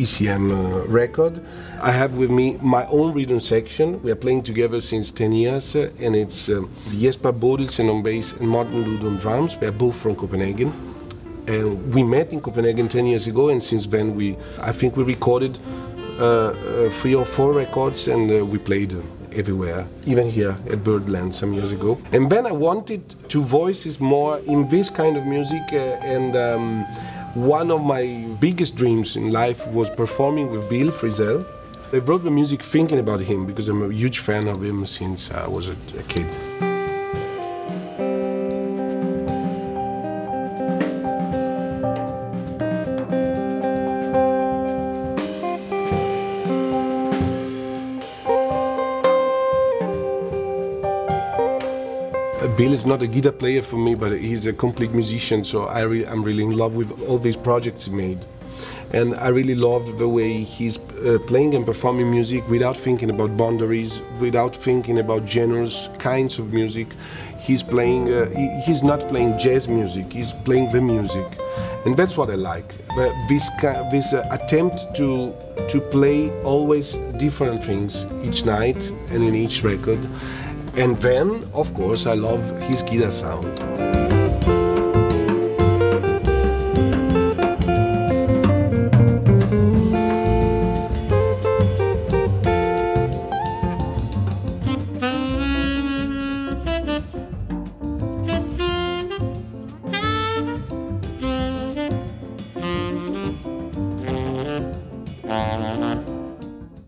ECM record. I have with me my own rhythm section. We are playing together since 10 years, and it's Jesper Bodilsen on bass and Morten Lund on drums. We are both from Copenhagen. And we met in Copenhagen 10 years ago, and since then I think we recorded 3 or 4 records, and we played everywhere, even here at Birdland some years ago. And then I wanted to voice this more in this kind of music, and one of my biggest dreams in life was performing with Bill Frisell. I wrote the music thinking about him because I'm a huge fan of him since I was a kid. Bill is not a guitar player for me, but he's a complete musician, so I'm really in love with all these projects he made. And I really loved the way he's playing and performing music without thinking about boundaries, without thinking about genres, kinds of music. He's playing, he's not playing jazz music, he's playing the music. And that's what I like, this attempt to play always different things each night and in each record. And then, of course, I love his guitar sound.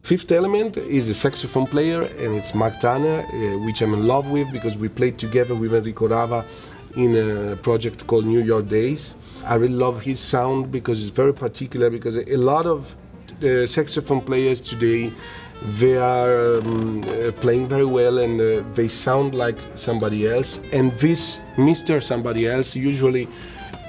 Fifth element is a saxophone player, and it's Mark Tanner, which I'm in love with because we played together with Enrico Rava in a project called New York Days. I really love his sound because it's very particular, because a lot of saxophone players today, they are playing very well, and they sound like somebody else, and this Mr. Somebody Else usually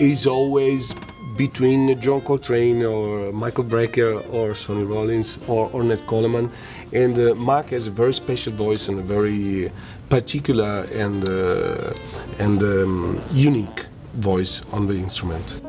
is always between John Coltrane or Michael Brecker or Sonny Rollins or Ornette Coleman. And Mark has a very special voice and a very particular and unique voice on the instrument.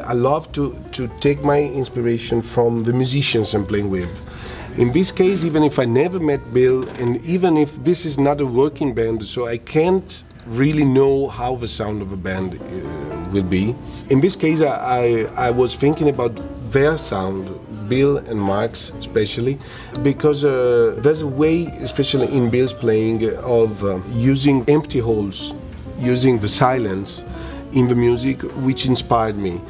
I love to take my inspiration from the musicians I'm playing with. In this case, even if I never met Bill, and even if this is not a working band, so I can't really know how the sound of a band will be. In this case, I was thinking about their sound, Bill and Mark's especially, because there's a way, especially in Bill's playing, of using empty holes, using the silence in the music, which inspired me.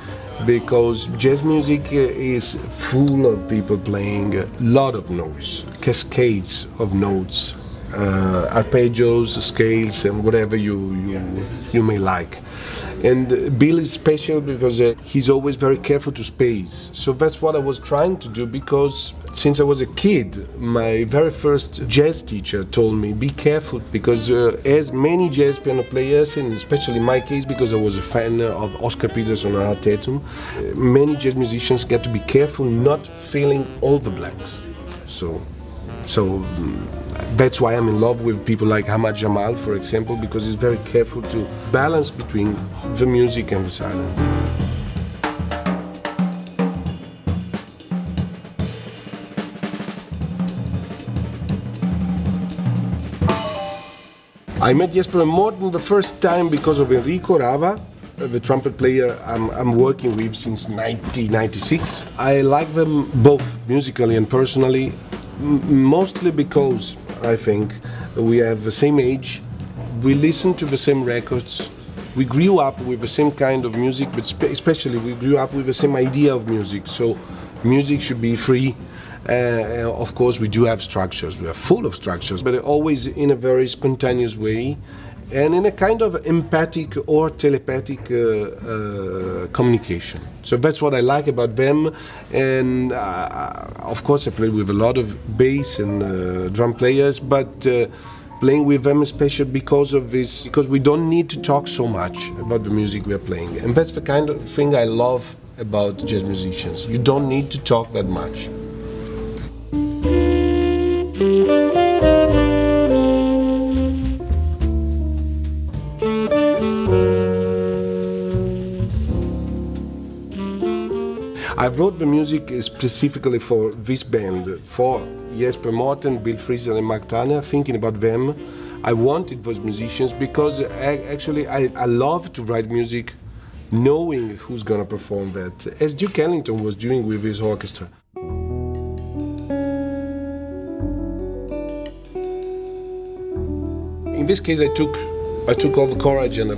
Because jazz music is full of people playing a lot of notes, cascades of notes, arpeggios, scales, and whatever you may like. And Bill is special because he's always very careful to space. So that's what I was trying to do, because since I was a kid, my very first jazz teacher told me, be careful, because as many jazz piano players, and especially in my case, because I was a fan of Oscar Peterson and Art Tatum, many jazz musicians get to be careful not filling all the blanks. So that's why I'm in love with people like Ahmad Jamal, for example, because he's very careful to balance between the music and the silence. I met Jesper and Morten the first time because of Enrico Rava, the trumpet player I'm working with since 1996. I like them both musically and personally, mostly because I think we have the same age, we listen to the same records, we grew up with the same kind of music, but especially we grew up with the same idea of music, so music should be free. Of course we do have structures, we are full of structures, but always in a very spontaneous way and in a kind of empathic or telepathic communication. So that's what I like about them, and of course I play with a lot of bass and drum players, but playing with them is special because of this, because we don't need to talk so much about the music we are playing, and that's the kind of thing I love about jazz musicians. You don't need to talk that much. I wrote the music specifically for this band, for Jesper, Morten, Bill Frisell and Mark Tanner, thinking about them. I wanted those musicians because I love to write music knowing who's gonna perform that, as Duke Ellington was doing with his orchestra. In this case I took all the courage and I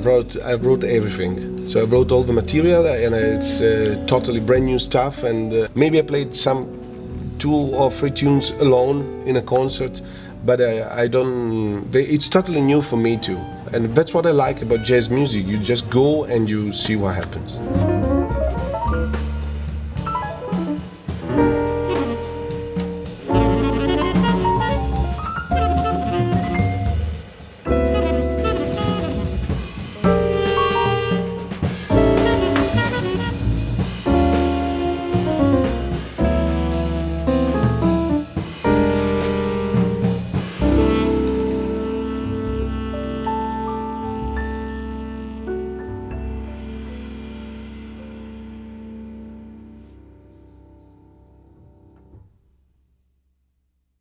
wrote everything. So I wrote all the material and it's totally brand new stuff, and maybe I played some 2 or 3 tunes alone in a concert, but it's totally new for me too. And that's what I like about jazz music. You just go and you see what happens.